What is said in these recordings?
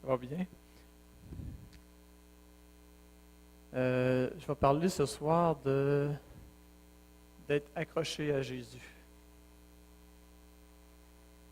va bien? Je vais parler ce soir d'être accroché à Jésus.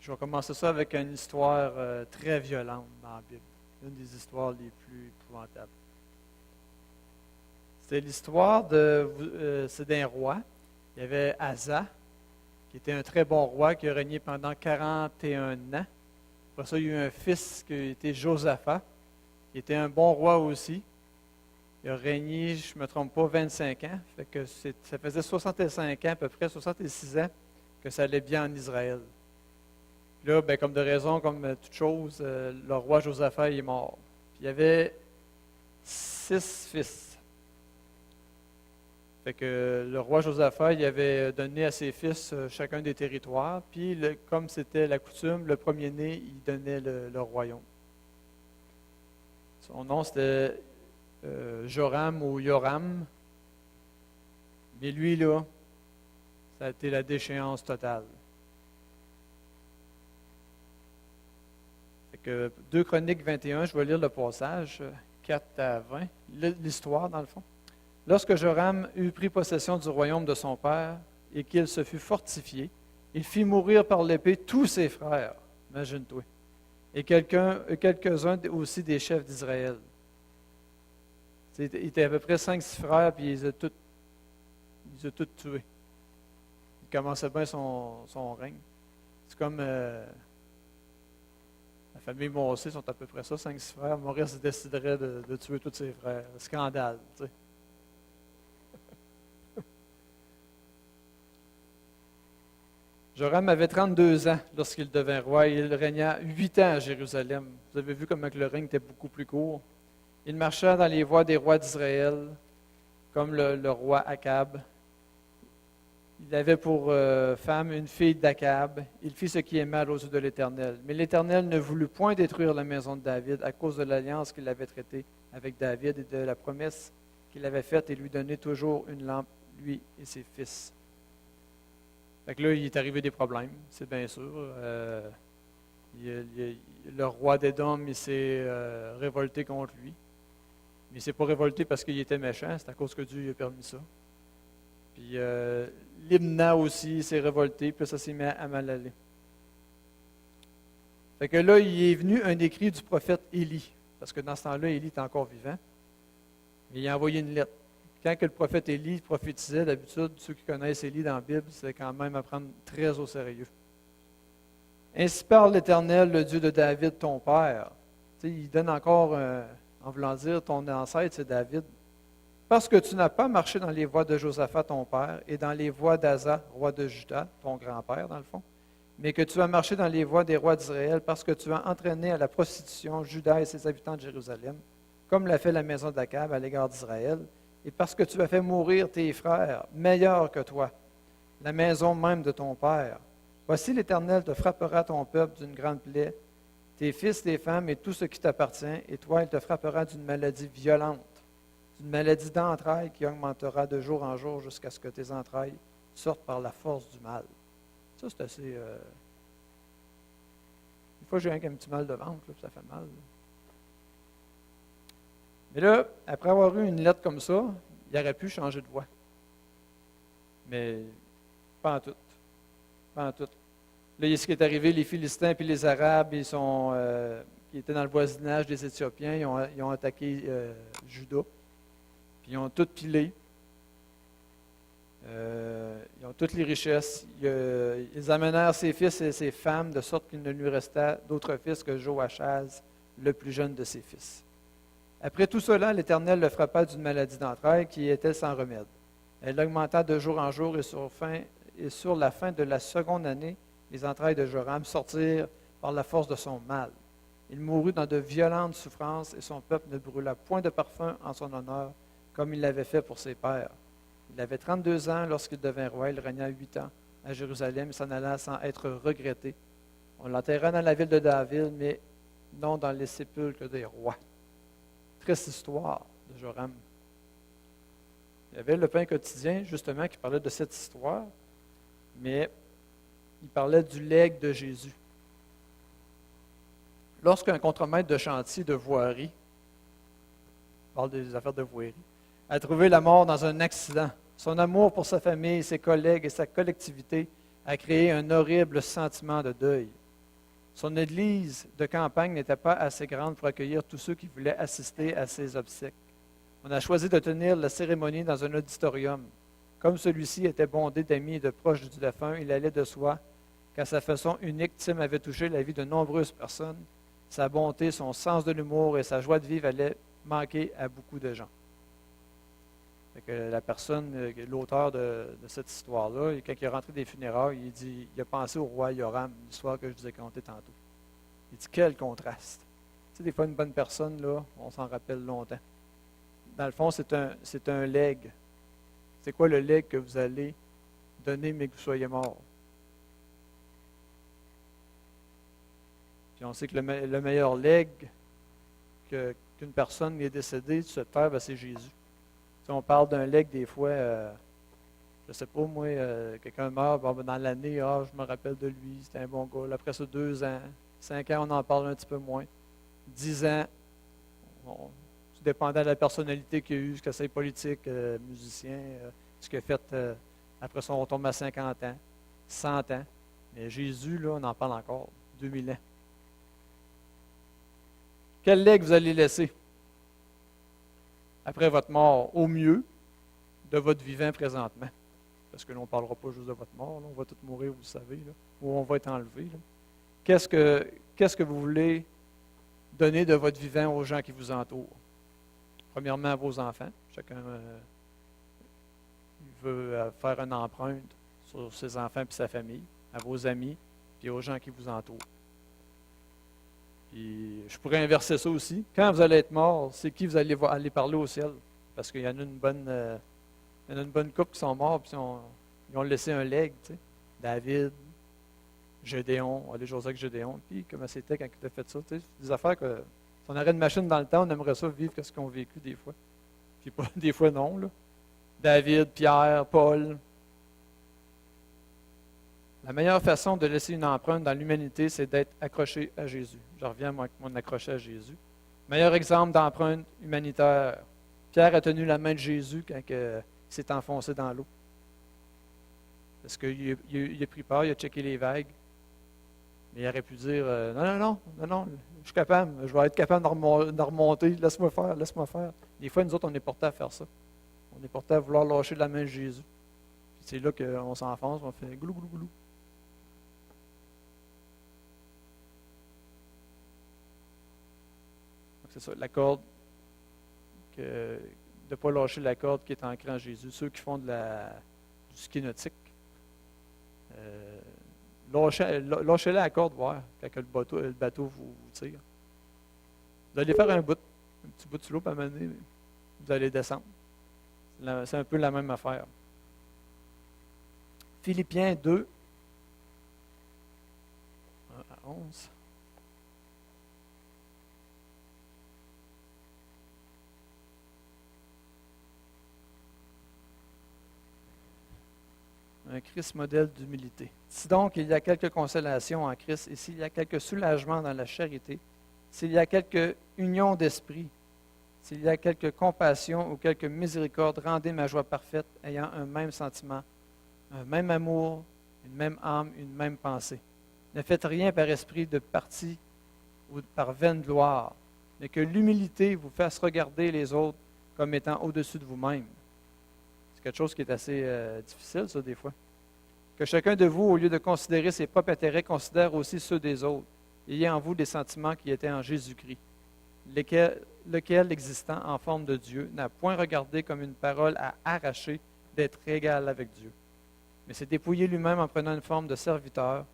Je vais commencer ça avec une histoire très violente dans la Bible, une des histoires les plus épouvantables. C'est l'histoire c'est d'un roi. Il y avait Asa, qui était un très bon roi, qui a régné pendant 41 ans. Après ça, il y a eu un fils qui était Josaphat, qui était un bon roi aussi. Il a régné, je ne me trompe pas, 25 ans. Fait que ça faisait 65 ans, à peu près 66 ans, que ça allait bien en Israël. Là, ben, comme de raison, comme toute chose, le roi Josaphat est mort. Puis il y avait 6 fils. Fait que le roi Josaphat, il avait donné à ses fils chacun des territoires. Puis, comme c'était la coutume, le premier-né, il donnait le royaume. Son nom, c'était Joram ou Yoram. Mais lui, là, ça a été la déchéance totale. Fait que 2 Chroniques 21, je vais lire le passage, 4 à 20, l'histoire dans le fond. Lorsque Joram eut pris possession du royaume de son père et qu'il se fut fortifié, il fit mourir par l'épée tous ses frères, imagine-toi, et quelques-uns aussi des chefs d'Israël. Il était à peu près 5-6 frères, puis il les a tous tués. Il commençait bien son règne. C'est comme la famille Mossé sont à peu près ça, 5-6 frères. Maurice déciderait de tuer tous ses frères. Scandale, tu sais. Joram avait 32 ans lorsqu'il devint roi et il régna 8 ans à Jérusalem. Vous avez vu comment le règne était beaucoup plus court. Il marcha dans les voies des rois d'Israël, comme le roi Akab. Il avait pour femme une fille d'Akab. Il fit ce qui est mal aux yeux de l'Éternel. Mais l'Éternel ne voulut point détruire la maison de David à cause de l'alliance qu'il avait traitée avec David et de la promesse qu'il avait faite et lui donner toujours une lampe, lui et ses fils. Fait que là, il est arrivé des problèmes, c'est bien sûr. Le roi d'Édom, il s'est révolté contre lui. Mais il ne s'est pas révolté parce qu'il était méchant, c'est à cause que Dieu lui a permis ça. Puis Libna aussi s'est révolté, puis ça s'est mis à mal aller. Fait que là, il est venu un écrit du prophète Élie, parce que dans ce temps-là, Élie était encore vivant. Mais il a envoyé une lettre. Quand que le prophète Élie prophétisait, d'habitude, ceux qui connaissent Élie dans la Bible, c'est quand même à prendre très au sérieux. Ainsi parle l'Éternel, le Dieu de David, ton père. Tu sais, il donne encore, en voulant dire, ton ancêtre, c'est David. Parce que tu n'as pas marché dans les voies de Josaphat, ton père, et dans les voies d'Asa, roi de Juda, ton grand-père, dans le fond, mais que tu as marché dans les voies des rois d'Israël, parce que tu as entraîné à la prostitution Juda et ses habitants de Jérusalem, comme l'a fait la maison d'Akab à l'égard d'Israël, et parce que tu as fait mourir tes frères, meilleurs que toi, la maison même de ton père. Voici l'Éternel te frappera ton peuple d'une grande plaie, tes fils, tes femmes et tout ce qui t'appartient, et toi, il te frappera d'une maladie violente, d'une maladie d'entrailles qui augmentera de jour en jour jusqu'à ce que tes entrailles sortent par la force du mal. Ça, c'est assez... Des fois, j'ai un petit mal de ventre, là, puis ça fait mal. Là. Mais là, après avoir eu une lettre comme ça, il aurait pu changer de voix. Mais pas en tout. Pas en tout. Là, ce qui est arrivé, les Philistins et les Arabes, qui étaient dans le voisinage des Éthiopiens, ils ont attaqué Juda. Puis ils ont tout pilé. Ils ont toutes les richesses. Ils amenèrent ses fils et ses femmes, de sorte qu'il ne lui resta d'autre fils que Joachaz, le plus jeune de ses fils. Après tout cela, l'Éternel le frappa d'une maladie d'entrailles qui était sans remède. Elle augmenta de jour en jour et sur la fin de la seconde année, les entrailles de Joram sortirent par la force de son mal. Il mourut dans de violentes souffrances et son peuple ne brûla point de parfum en son honneur, comme il l'avait fait pour ses pères. Il avait 32 ans lorsqu'il devint roi. Il régna 8 ans à Jérusalem et s'en alla sans être regretté. On l'enterra dans la ville de David, mais non dans les sépulcres des rois. Triste histoire de Joram. Il y avait le pain quotidien, justement, qui parlait de cette histoire, mais il parlait du legs de Jésus. Lorsqu'un contremaître de chantier de voirie, on parle des affaires de voirie, a trouvé la mort dans un accident, son amour pour sa famille, ses collègues et sa collectivité a créé un horrible sentiment de deuil. Son église de campagne n'était pas assez grande pour accueillir tous ceux qui voulaient assister à ses obsèques. On a choisi de tenir la cérémonie dans un auditorium. Comme celui-ci était bondé d'amis et de proches du défunt, il allait de soi qu'à sa façon unique, Tim avait touché la vie de nombreuses personnes. Sa bonté, son sens de l'humour et sa joie de vivre allaient manquer à beaucoup de gens. Fait que la personne, l'auteur de cette histoire-là, quand il est rentré des funérailles, il a pensé au roi Yoram, l'histoire que je vous ai contée tantôt. Il dit, quel contraste. Tu sais, des fois, une bonne personne, là, on s'en rappelle longtemps. Dans le fond, c'est un legs. C'est quoi le legs que vous allez donner, mais que vous soyez mort? Puis on sait que le meilleur legs qu'une personne est décédée de cette terre, c'est Jésus. Si on parle d'un legs, des fois, je ne sais pas, moi, quelqu'un meurt, dans l'année, je me rappelle de lui, c'était un bon gars. Après ça, 2 ans, 5 ans, on en parle un petit peu moins. 10 ans, tout dépendant de la personnalité qu'il a eue, ce que c'est politique, musicien, ce qu'il a fait. Après ça, on tombe à 50 ans, 100 ans. Mais Jésus, là, on en parle encore, 2000 ans. Quel legs vous allez laisser après votre mort, au mieux, de votre vivant présentement? Parce que là, on ne parlera pas juste de votre mort, là, on va tous mourir, vous le savez, là, ou on va être enlevé. Qu'est-ce que vous voulez donner de votre vivant aux gens qui vous entourent? Premièrement, à vos enfants. Chacun il veut faire une empreinte sur ses enfants et sa famille, à vos amis, puis aux gens qui vous entourent. Puis, je pourrais inverser ça aussi. Quand vous allez être mort, c'est qui vous allez aller parler au ciel? Parce qu'il y en a une bonne couple qui sont morts, puis ils ont laissé un legs, tu sais. David, Gédéon, on va aller jaser avec Gédéon. Puis, comment c'était quand il a fait ça? Tu sais, des affaires que, si on aurait une machine dans le temps, on aimerait ça vivre ce qu'on a vécu des fois. Puis, pas, des fois, non, là. David, Pierre, Paul. La meilleure façon de laisser une empreinte dans l'humanité, c'est d'être accroché à Jésus. Je reviens à mon accroché à Jésus. Meilleur exemple d'empreinte humanitaire. Pierre a tenu la main de Jésus quand il s'est enfoncé dans l'eau. Parce qu'il a pris peur, il a checké les vagues. Mais il aurait pu dire non, je suis capable, je vais être capable de remonter, laisse-moi faire, laisse-moi faire. Des fois, nous autres, on est portés à faire ça. On est portés à vouloir lâcher la main de Jésus. Puis c'est là qu'on s'enfonce, on fait goulou, goulou, goulou. C'est ça, la corde, de ne pas lâcher la corde qui est ancrée en Jésus. Ceux qui font du ski nautique, lâchez-la la corde, voir, quand le bateau vous tire. Vous allez faire un petit bout de slope à mener, vous allez descendre. C'est un peu la même affaire. Philippiens 2, 1 à 11. Un Christ modèle d'humilité. Si donc il y a quelque consolation en Christ, et s'il y a quelque soulagement dans la charité, s'il y a quelque union d'esprit, s'il y a quelque compassion ou quelque miséricorde, rendez ma joie parfaite, ayant un même sentiment, un même amour, une même âme, une même pensée. Ne faites rien par esprit de parti ou par vaine gloire, mais que l'humilité vous fasse regarder les autres comme étant au-dessus de vous-même. C'est quelque chose qui est assez difficile, ça, des fois. Que chacun de vous, au lieu de considérer ses propres intérêts, considère aussi ceux des autres. Ayez en vous des sentiments qui étaient en Jésus-Christ, lequel, existant en forme de Dieu, n'a point regardé comme une parole à arracher d'être égal avec Dieu, mais s'est dépouillé lui-même en prenant une forme de serviteur,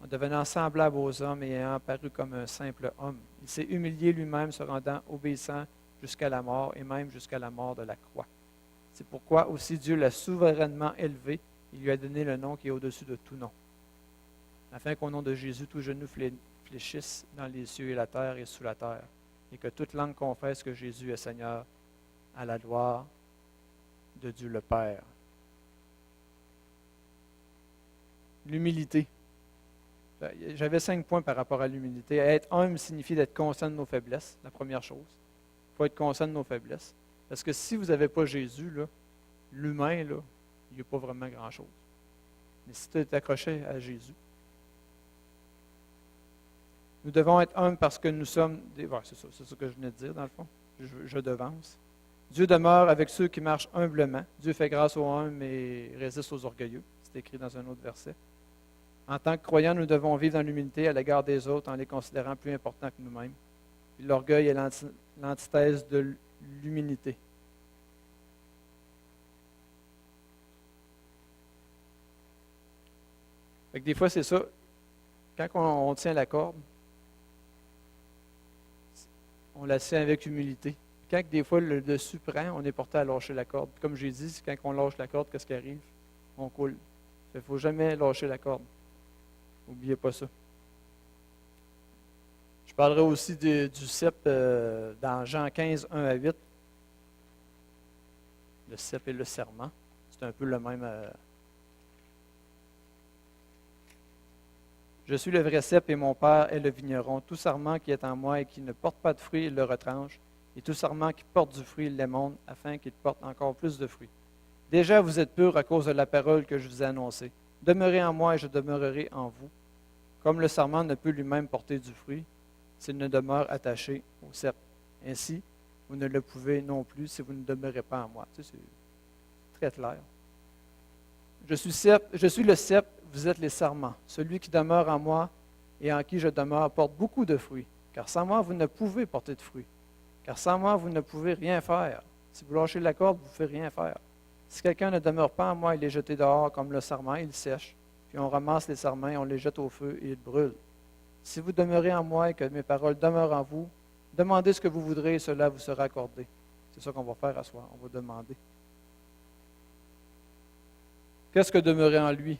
en devenant semblable aux hommes et ayant apparu comme un simple homme. Il s'est humilié lui-même, se rendant obéissant jusqu'à la mort, et même jusqu'à la mort de la croix. C'est pourquoi aussi Dieu l'a souverainement élevé, il lui a donné le nom qui est au-dessus de tout nom, afin qu'au nom de Jésus, tout genou fléchisse dans les cieux et la terre et sous la terre, et que toute langue confesse que Jésus est Seigneur, à la gloire de Dieu le Père. L'humilité. J'avais 5 points par rapport à l'humilité. Être humble signifie d'être conscient de nos faiblesses, la première chose. Il faut être conscient de nos faiblesses. Parce que si vous n'avez pas Jésus, là, l'humain, là, il n'y a pas vraiment grand-chose. Mais si tu es accroché à Jésus, nous devons être humbles parce que nous sommes des... Ouais, c'est ça que je venais de dire, dans le fond. Je devance. Dieu demeure avec ceux qui marchent humblement. Dieu fait grâce aux humbles et résiste aux orgueilleux. C'est écrit dans un autre verset. En tant que croyants, nous devons vivre dans l'humilité à l'égard des autres en les considérant plus importants que nous-mêmes. Puis l'orgueil est l'antithèse de l'humilité. Fait que des fois, c'est ça. Quand on tient la corde, on la tient avec humilité. Quand des fois le dessus prend, on est porté à lâcher la corde. Comme j'ai dit, quand on lâche la corde, qu'est-ce qui arrive? On coule. Il ne faut jamais lâcher la corde. N'oubliez pas ça. Je parlerai aussi du cep dans Jean 15, 1 à 8. Le cep et le serment. C'est un peu le même. Je suis le vrai cep et mon Père est le vigneron. Tout sarment qui est en moi et qui ne porte pas de fruits, il le retranche. Et tout sarment qui porte du fruit, il l'émonde, afin qu'il porte encore plus de fruits. Déjà, vous êtes purs à cause de la parole que je vous ai annoncée. Demeurez en moi et je demeurerai en vous. Comme le sarment ne peut lui-même porter du fruit, s'il ne demeure attaché au cep. Ainsi, vous ne le pouvez non plus si vous ne demeurez pas en moi. Tu sais, c'est très clair. Je suis le cep, vous êtes les sarments. Celui qui demeure en moi et en qui je demeure porte beaucoup de fruits. Car sans moi, vous ne pouvez porter de fruits. Car sans moi, vous ne pouvez rien faire. Si vous lâchez la corde, vous ne pouvez rien faire. Si quelqu'un ne demeure pas en moi, il est jeté dehors comme le sarment, il sèche. Puis on ramasse les sarments et on les jette au feu et ils brûlent. Si vous demeurez en moi et que mes paroles demeurent en vous, demandez ce que vous voudrez et cela vous sera accordé. C'est ça qu'on va faire à soir, on va demander. Qu'est-ce que demeurer en lui?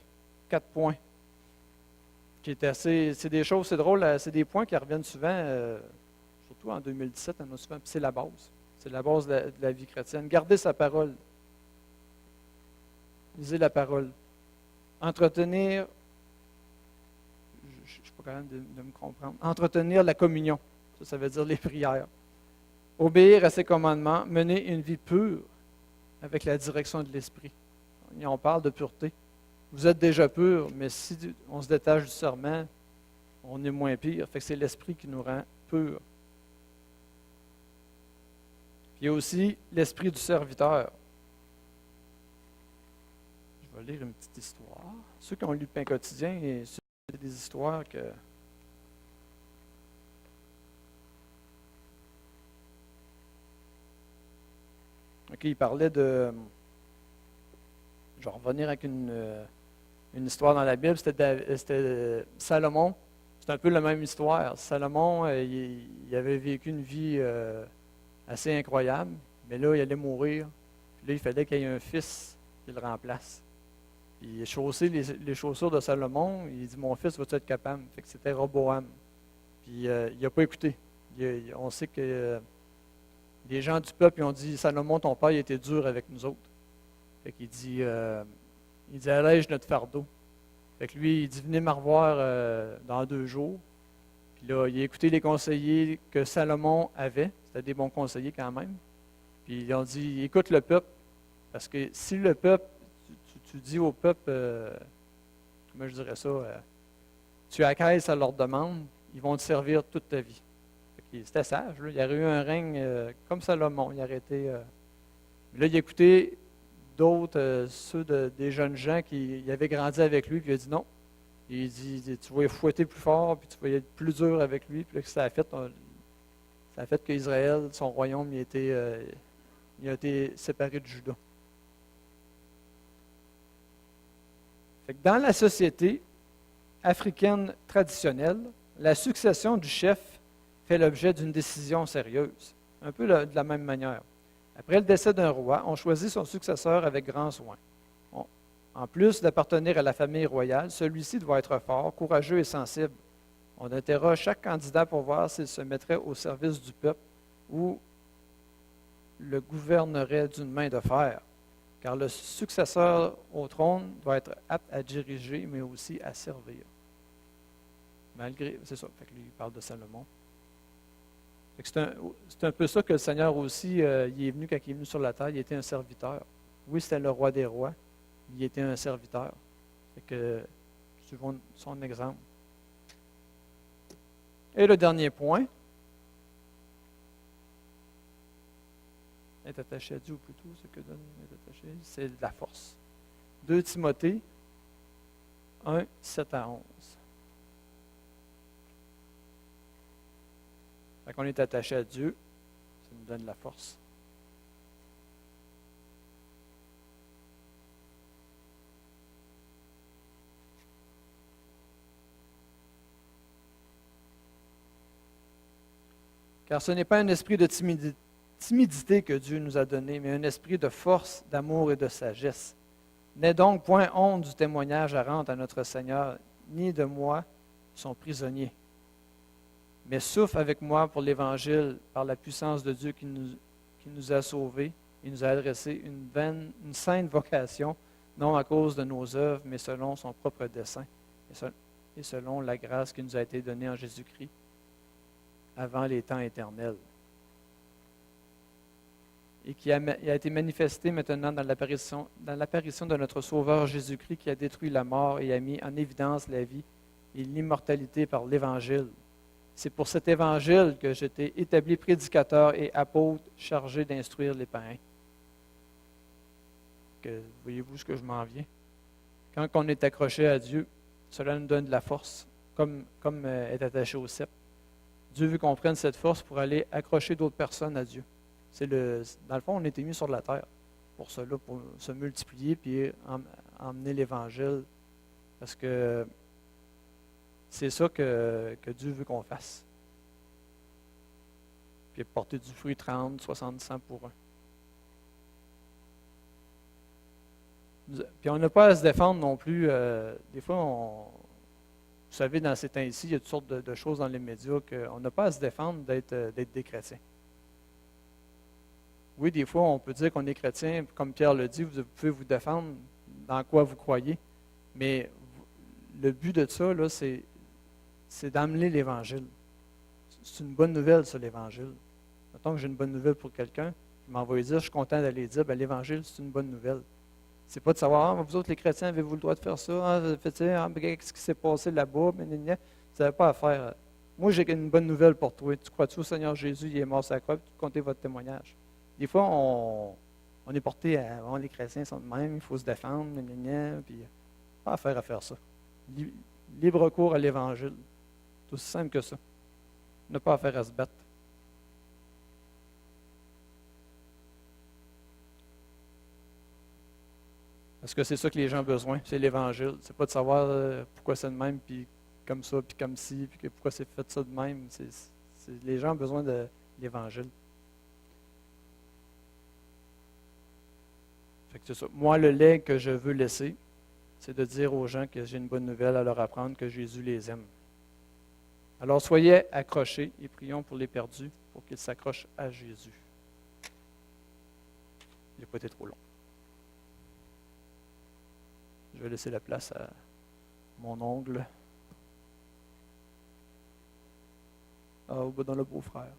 4 points. Qui est assez, c'est des choses, c'est drôle, c'est des points qui reviennent souvent, surtout en 2017, on a souvent, puis c'est la base. C'est la base de la vie chrétienne. Gardez sa parole. Lisez la parole. Entretenir, je ne suis pas capable de me comprendre. Entretenir la communion. Ça veut dire les prières. Obéir à ses commandements. Mener une vie pure avec la direction de l'esprit. Et on parle de pureté. Vous êtes déjà pur, mais si on se détache du serment, on est moins pire. Fait que c'est l'esprit qui nous rend purs. Puis il y a aussi l'esprit du serviteur. Je vais lire une petite histoire. Ceux qui ont lu le pain quotidien, c'est des histoires que... OK, il parlait de... Je vais revenir avec une histoire dans la Bible. C'était Salomon. C'est un peu la même histoire. Salomon, il avait vécu une vie assez incroyable, mais là, il allait mourir. Puis là, il fallait qu'il y ait un fils qui le remplace. Puis il a chaussé les chaussures de Salomon. Il dit, mon fils, va-tu être capable? Fait que c'était Roboam. Puis il n'a pas écouté. On sait que les gens du peuple ils ont dit, Salomon, ton père, il était dur avec nous autres. Fait qu'il dit, allège notre fardeau. Fait que lui, il dit, venez me revoir dans 2 jours. Puis là, il a écouté les conseillers que Salomon avait. C'était des bons conseillers quand même. Puis ils ont dit, écoute le peuple. Parce que si le peuple, tu dis au peuple, comment je dirais ça, tu acquiesces à leurs demandes, ils vont te servir toute ta vie. C'était sage. Là. Il y aurait eu un règne comme Salomon. Il aurait été. Là, il a écouté d'autres, des jeunes gens qui avaient grandi avec lui, puis il a dit non. Il dit, tu vas fouetter plus fort, puis tu vas être plus dur avec lui. Puis là, ça a fait qu'Israël, son royaume, il a été séparé de Juda. Fait que dans la société africaine traditionnelle, la succession du chef fait l'objet d'une décision sérieuse, un peu de la même manière. Après le décès d'un roi, on choisit son successeur avec grand soin. En plus d'appartenir à la famille royale, celui-ci doit être fort, courageux et sensible. On interroge chaque candidat pour voir s'il se mettrait au service du peuple ou le gouvernerait d'une main de fer, car le successeur au trône doit être apte à diriger, mais aussi à servir. Malgré, c'est ça, fait que lui, il parle de Salomon. Fait que c'est un peu ça que le Seigneur aussi, il est venu quand il est venu sur la terre, il était un serviteur. Oui, c'était le roi des rois, il était un serviteur. Fait que, suivons son exemple. Et le dernier point, être attaché à Dieu, ou plutôt, ce que donne être attaché, c'est de la force. 2 Timothée 1, 7 à 11. Fait qu'on est attaché à Dieu, ça nous donne de la force. Car ce n'est pas un esprit de timidité que Dieu nous a donné, mais un esprit de force, d'amour et de sagesse. N'aie donc point honte du témoignage à rendre à notre Seigneur, ni de moi, son prisonnier. Mais souffre avec moi pour l'Évangile par la puissance de Dieu qui nous a sauvés et nous a adressé une sainte vocation, non à cause de nos œuvres, mais selon son propre dessein et selon la grâce qui nous a été donnée en Jésus-Christ avant les temps éternels et qui a été manifesté maintenant dans l'apparition de notre Sauveur Jésus-Christ qui a détruit la mort et a mis en évidence la vie et l'immortalité par l'Évangile. C'est pour cet Évangile que j'étais établi prédicateur et apôtre chargé d'instruire les païens. Voyez-vous ce que je m'en viens? Quand on est accroché à Dieu, cela nous donne de la force, comme est attaché au cep. Dieu veut qu'on prenne cette force pour aller accrocher d'autres personnes à Dieu. Dans le fond, on a été mis sur la terre pour cela, pour se multiplier et emmener l'Évangile. Parce que c'est ça que Dieu veut qu'on fasse. Puis porter du fruit 30, 60, 100 pour un. Puis on n'a pas à se défendre non plus. Des fois, vous savez, dans ces temps-ci, il y a toutes sortes de choses dans les médias qu'on n'a pas à se défendre d'être des chrétiens. Oui, des fois, on peut dire qu'on est chrétien, comme Pierre le dit, vous pouvez vous défendre dans quoi vous croyez, mais le but de ça, là, c'est d'amener l'Évangile. C'est une bonne nouvelle, ça, l'Évangile. Mettons que j'ai une bonne nouvelle pour quelqu'un, je m'en vais dire, je suis content d'aller dire, ben, l'Évangile, c'est une bonne nouvelle. C'est pas de savoir, vous autres, les chrétiens, avez-vous le droit de faire ça? Qu'est-ce qui s'est passé là-bas? Vous n'avez pas à faire. Moi, j'ai une bonne nouvelle pour toi. Tu crois-tu au Seigneur Jésus, il est mort sur la croix, puis tu comptez votre témoignage. Des fois, on est porté à les chrétiens sont de même, il faut se défendre, puis pas à faire ça. Libre cours à l'Évangile. C'est aussi simple que ça. On n'a pas affaire à se battre. Parce que c'est ça que les gens ont besoin, c'est l'Évangile. C'est pas de savoir pourquoi c'est de même, puis comme ça, puis comme ci, puis pourquoi c'est fait ça de même. Les gens ont besoin de l'Évangile. Fait que c'est ça. Moi, le legs que je veux laisser, c'est de dire aux gens que j'ai une bonne nouvelle à leur apprendre, que Jésus les aime. Alors, soyez accrochés et prions pour les perdus, pour qu'ils s'accrochent à Jésus. Il n'a pas été trop long. Je vais laisser la place à mon ongle. Dans le beau-frère.